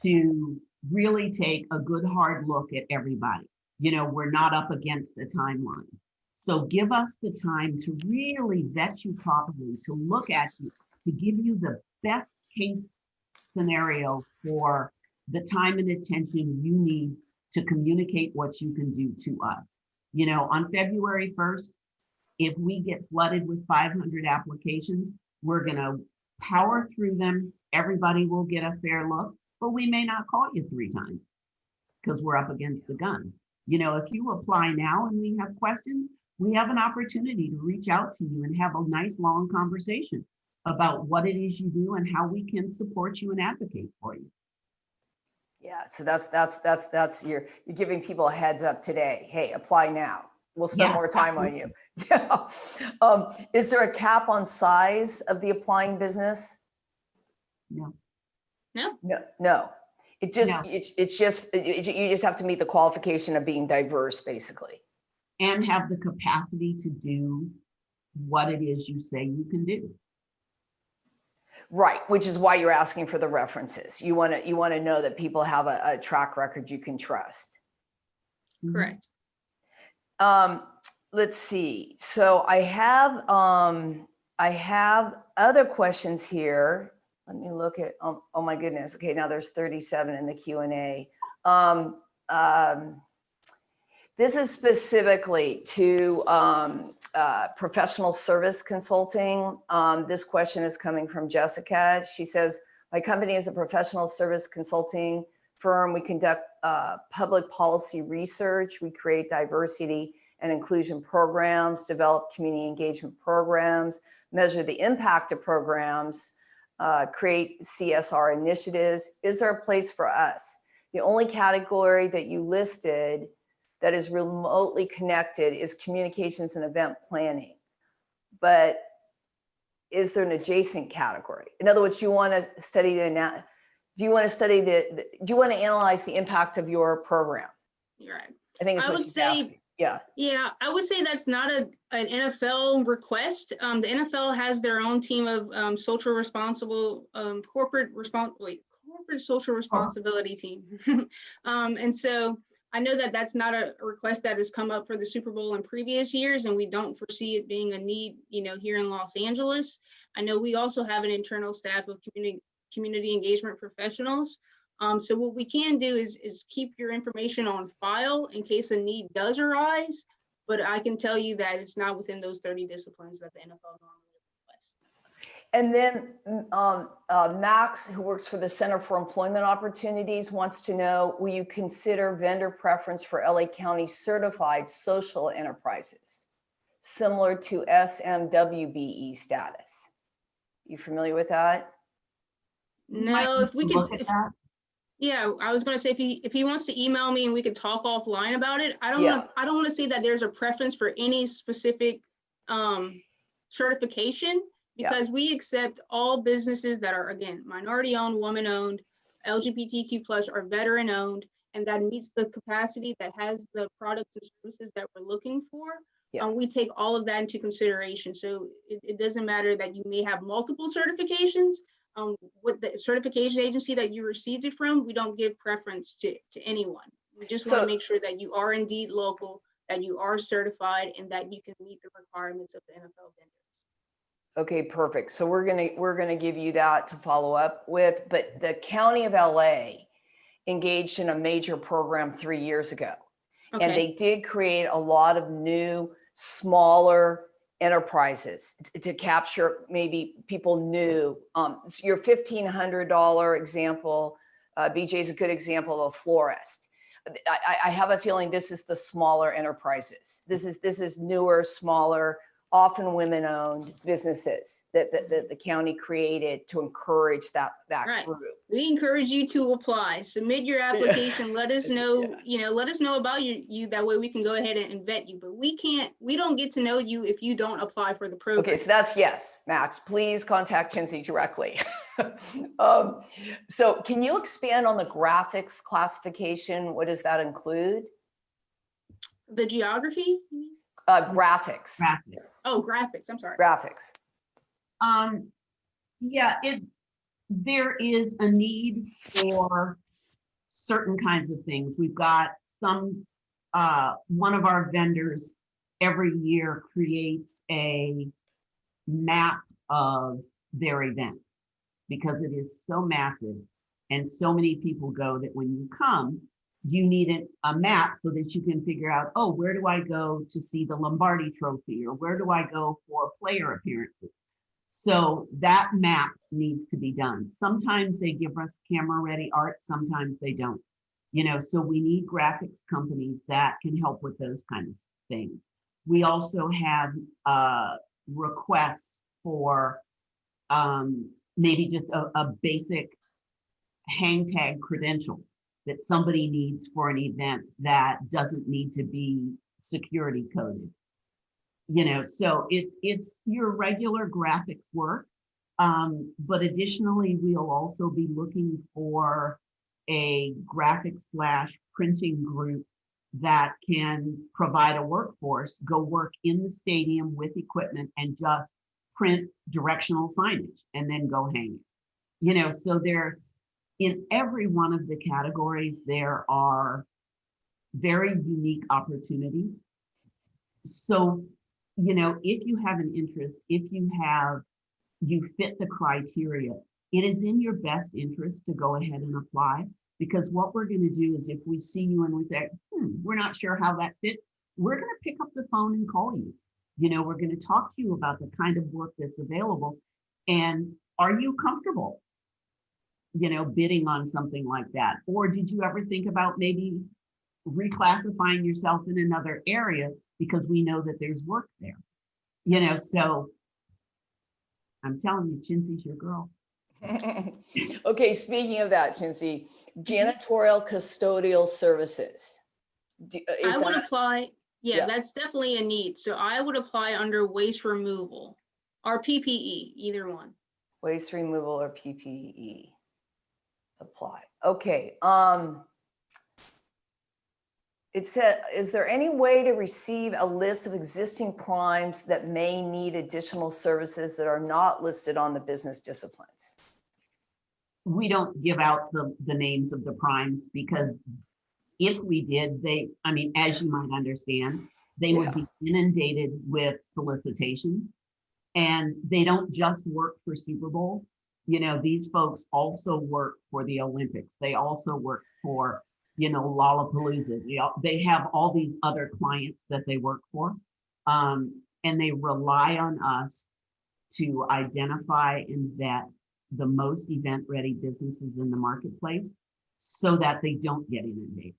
S3: to really take a good hard look at everybody. You know, we're not up against a timeline. So give us the time to really vet you properly, to look at you, to give you the best case scenario for the time and attention you need to communicate what you can do to us. You know, on February 1st, if we get flooded with 500 applications, we're going to power through them. Everybody will get a fair look, but we may not call you 3 times because we're up against the gun. You know, if you apply now and we have questions, we have an opportunity to reach out to you and have a nice long conversation about what it is you do and how we can support you and advocate for you.
S1: Yeah, so that's you're giving people a heads up today. Hey, apply now. We'll spend more time on you. Yeah. Is there a cap on size of the applying business?
S3: No.
S1: No. It just you just have to meet the qualification of being diverse, basically.
S3: And have the capacity to do what it is you say you can do.
S1: Right, which is why you're asking for the references. You want to know that people have a track record you can trust.
S4: Correct.
S1: Let's see. So I have other questions here. Let me look at. Oh my goodness. Okay, now there's 37 in the Q&A. This is specifically to professional service consulting. This question is coming from Jessica. She says, my company is a professional service consulting firm. We conduct public policy research. We create diversity and inclusion programs, develop community engagement programs, measure the impact of programs, create CSR initiatives. Is there a place for us? The only category that you listed that is remotely connected is communications and event planning. But is there an adjacent category? In other words, do you want to study do you want to analyze the impact of your program?
S4: You're right.
S1: I think it's what she's asking. Yeah.
S4: Yeah, I would say that's not an NFL request. The NFL has their own team of social responsible corporate social responsibility team. And so I know that that's not a request that has come up for the Super Bowl in previous years, and we don't foresee it being a need, you know, here in Los Angeles. I know we also have an internal staff of community engagement professionals. So what we can do is keep your information on file in case a need does arise, but I can tell you that it's not within those 30 disciplines that the NFL normally requests.
S1: And then Max, who works for the Center for Employment Opportunities, wants to know, will you consider vendor preference for LA County certified social enterprises, similar to SMWBE status? You familiar with that?
S4: No, if we
S3: Look
S4: could,
S3: at that.
S4: yeah, I was going to say if he wants to email me and we could talk offline about it. I don't
S1: Yeah.
S4: want to say that there's a preference for any specific certification, because we accept all businesses that are, again, minority owned, woman owned, LGBTQ plus, or veteran owned, and that meets the capacity, that has the products and services that we're looking for.
S1: Yeah.
S4: We take all of that into consideration. So it doesn't matter that you may have multiple certifications. With the certification agency that you received it from, we don't give preference to anyone. We just want to make sure that you are indeed local, that you are certified, and that you can meet the requirements of the NFL vendors.
S1: Okay, perfect. So we're gonna give you that to follow up with, but the County of LA engaged in a major program 3 years ago.
S4: Okay.
S1: And they did create a lot of new, smaller enterprises to capture maybe people new. Your $1,500 example, BJ is a good example of a florist. I have a feeling this is the smaller enterprises. This is newer, smaller, often women-owned businesses that the county created to encourage that
S4: Right.
S1: group.
S4: We encourage you to apply, submit your application, let us know,
S1: Yeah.
S4: let us know about you, that way we can go ahead and vet you. But we don't get to know you if you don't apply for the program.
S1: Okay, so that's yes, Max. Please contact Kinsey directly. So can you expand on the graphics classification? What does that include?
S4: The geography? You mean?
S1: Graphics.
S3: Graphic.
S4: Oh, graphics, I'm sorry.
S1: Graphics.
S3: Yeah, there is a need for certain kinds of things. We've got one of our vendors every year creates a map of their event, because it is so massive and so many people go that when you come, you need a map so that you can figure out, oh, where do I go to see the Lombardi Trophy, or where do I go for player appearances? So that map needs to be done. Sometimes they give us camera ready art, sometimes they don't. So we need graphics companies that can help with those kinds of things. We also have requests for maybe just a basic hang tag credential that somebody needs for an event that doesn't need to be security coded. So it's your regular graphics work. But additionally, we'll also be looking for a graphics/printing group that can provide a workforce, go work in the stadium with equipment and just print directional signage and then go hang it. So there, in every one of the categories, there are very unique opportunities. So, if you have an interest, if you fit the criteria, it is in your best interest to go ahead and apply, because what we're going to do is, if we see you and we say, we're not sure how that fits, we're going to pick up the phone and call you. We're going to talk to you about the kind of work that's available. And are you comfortable, bidding on something like that? Or did you ever think about maybe reclassifying yourself in another area because we know that there's work there? So I'm telling you, Chincy's your girl.
S1: Okay, speaking of that, Chinsey, janitorial custodial services.
S4: I would apply.
S1: Yeah.
S4: That's definitely a need. So I would apply under waste removal or PPE, either one.
S1: Waste removal or PPE. Apply. Okay. It said, is there any way to receive a list of existing primes that may need additional services that are not listed on the business disciplines?
S3: We don't give out the names of the primes, because if we did, as you might understand, they would be inundated with solicitations, and they don't just work for Super Bowl. You know, these folks also work for the Olympics. They also work for, you know, Lollapalooza. They have all these other clients that they work for. And they rely on us to identify and vet the most event-ready businesses in the marketplace so that they don't get inundated.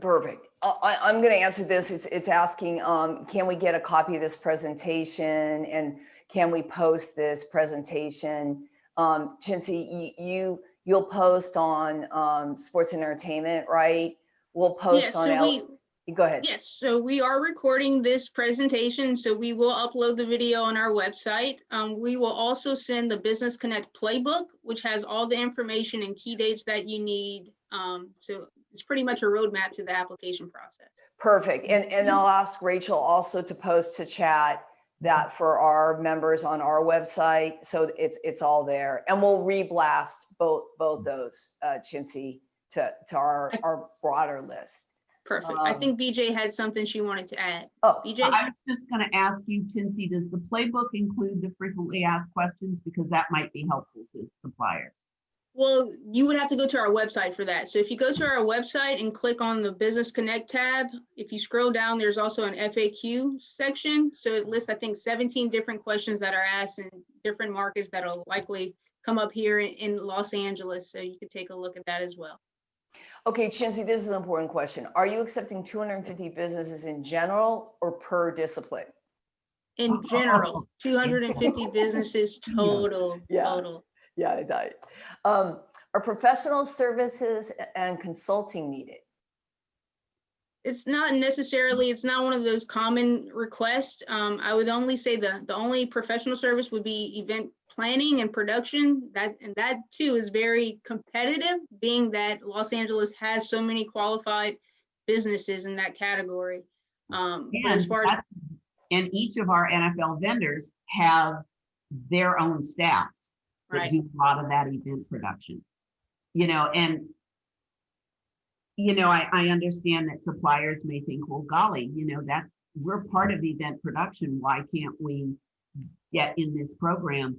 S1: Perfect. I'm going to answer this. It's asking, can we get a copy of this presentation, and can we post this presentation? Chincy, you'll post on sports and entertainment, right? We'll post
S4: Yes,
S1: on
S4: so
S1: go ahead.
S4: yes, so we are recording this presentation, so we will upload the video on our website. We will also send the Business Connect playbook, which has all the information and key dates that you need. So it's pretty much a roadmap to the application process.
S1: Perfect. And I'll ask Rachel also to post to chat that for our members on our website. So it's all there. And we'll reblast both those, Chincy, to our broader list.
S4: Perfect. I think BJ had something she wanted to add.
S1: Oh,
S4: BJ?
S3: I was just going to ask you, Chincy, does the playbook include the frequently asked questions? Because that might be helpful to suppliers.
S4: Well, you would have to go to our website for that. So if you go to our website and click on the Business Connect tab, if you scroll down, there's also an FAQ section. So it lists, I think, 17 different questions that are asked in different markets that will likely come up here in Los Angeles. So you could take a look at that as well.
S1: okay, Chincy, this is an important question. Are you accepting 250 businesses in general or per discipline?
S4: In general, 250 businesses total.
S1: Yeah.
S4: Total.
S1: Yeah, I died. Are professional services and consulting needed?
S4: It's not necessarily, it's not one of those common requests. I would only say the only professional service would be event planning and production. That too is very competitive, being that Los Angeles has so many qualified businesses in that category. But as far as
S3: and each of our NFL vendors have their own staffs that
S4: right.
S3: do a lot of that event production. You know, and you know, I understand that suppliers may think, well, golly, you know, we're part of event production. Why can't we get in this program?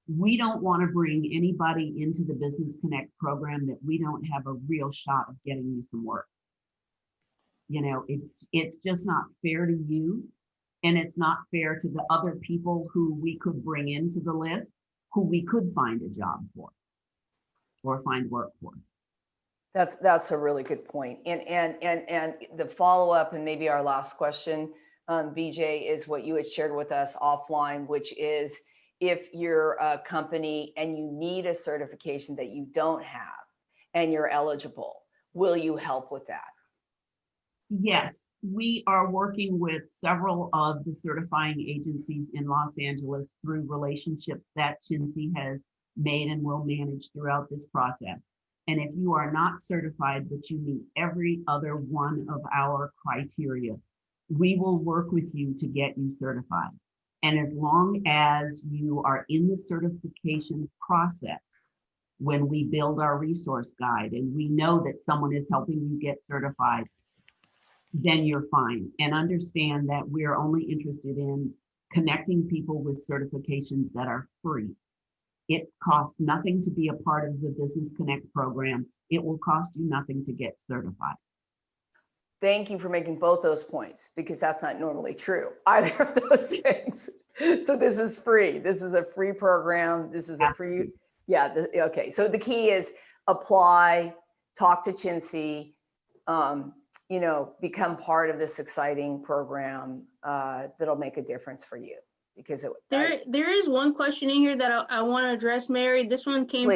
S3: We don't want to bring anybody into the Business Connect program that we don't have a real shot of getting you some work. You know, it's just not fair to you. And it's not fair to the other people who we could bring into the list, who we could find a job for or find work for.
S1: That's a really good point. And the follow-up, and maybe our last question, BJ, is what you had shared with us offline, which is if you're a company and you need a certification that you don't have and you're eligible, will you help with that?
S3: Yes, we are working with several of the certifying agencies in Los Angeles through relationships that Chincy has made and will manage throughout this process. And if you are not certified, but you meet every other one of our criteria, we will work with you to get you certified. And as long as you are in the certification process, when we build our resource guide and we know that someone is helping you get certified, then you're fine. And understand that we're only interested in connecting people with certifications that are free. It costs nothing to be a part of the Business Connect program. It will cost you nothing to get certified.
S1: Thank you for making both those points, because that's not normally true, either of those things. So this is free. This is a free program. This is a free, yeah, okay. So the key is apply, talk to Chincy, you know, become part of this exciting program that'll make a difference for you. Because
S4: there is one question in here that I want to address, Mary. This one came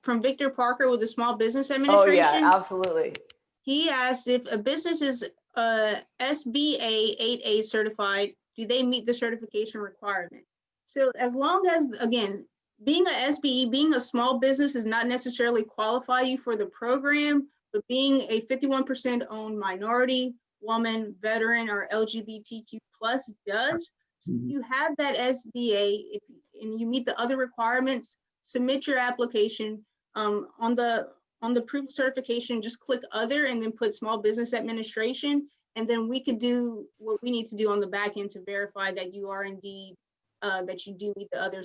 S4: from Victor Parker with the Small Business Administration.
S1: Oh yeah, absolutely.
S4: He asked if a business is SBA 8A certified, do they meet the certification requirement? So as long as, again, being a SBE, being a small business is not necessarily qualify you for the program, but being a 51% owned minority, woman, veteran, or LGBTQ plus does. So if you have that SBA, and you meet the other requirements, submit your application. On the proof of certification, just click other and then put Small Business Administration. And then we could do what we need to do on the back end to verify that you are indeed, that you do meet the other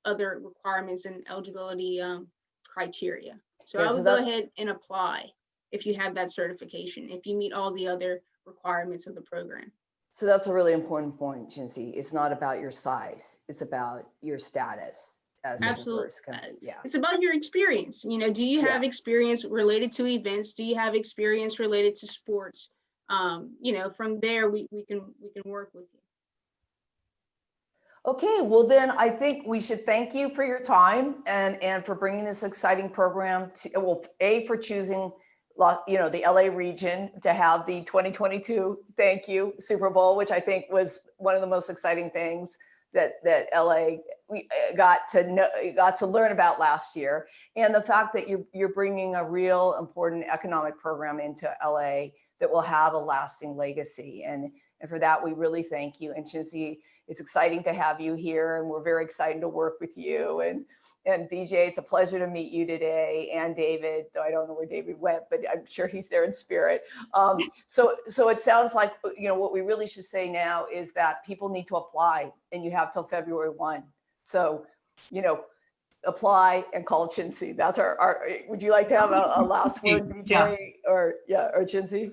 S4: other requirements and eligibility criteria. So
S1: Yeah,
S4: I
S1: so
S4: would go
S1: that-
S4: ahead and apply if you have that certification, if you meet all the other requirements of the program.
S1: So that's a really important point, Jinsey. It's not about your size. It's about your status as a
S4: Absolutely.
S1: diverse company. Yeah.
S4: It's about your experience. You know, do you have experience related to events? Do you have experience related to sports? You know, from there we can work with you.
S1: Okay, well then I think we should thank you for your time and for bringing this exciting program to, well, for choosing, you know, the LA region to have the 2022, thank you, Super Bowl, which I think was one of the most exciting things that LA we got to learn about last year, and the fact that you're bringing a real important economic program into LA that will have a lasting legacy, and for that we really thank you. And Jinsey, it's exciting to have you here, and we're very excited to work with you. And BJ, it's a pleasure to meet you today, and David, though I don't know where David went, but I'm sure he's there in spirit. So it sounds like, you know, what we really should say now is that people need to apply, and you have till February 1. So, you know, apply and call Jinsey. That's our would you like to have a last word, BJ, or Jinsey?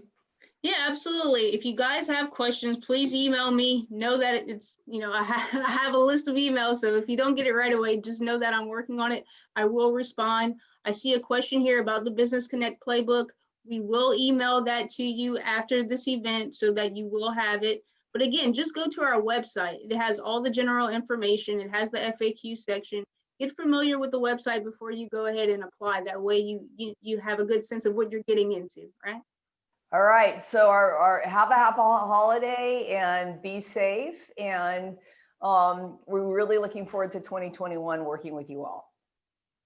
S4: Yeah, absolutely. If you guys have questions, please email me. Know that it's, you know, I have a list of emails. So if you don't get it right away, just know that I'm working on it. I will respond. I see a question here about the Business Connect playbook. We will email that to you after this event so that you will have it. But again, just go to our website. It has all the general information. It has the FAQ section. Get familiar with the website before you go ahead and apply. That way you have a good sense of what you're getting into, right?
S1: All right, so have a happy holiday and be safe. And we're really looking forward to 2021 working with you all.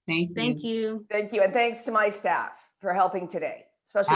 S3: Thank you.
S4: Thank you.
S1: Thank you. And thanks to my staff for helping today, especially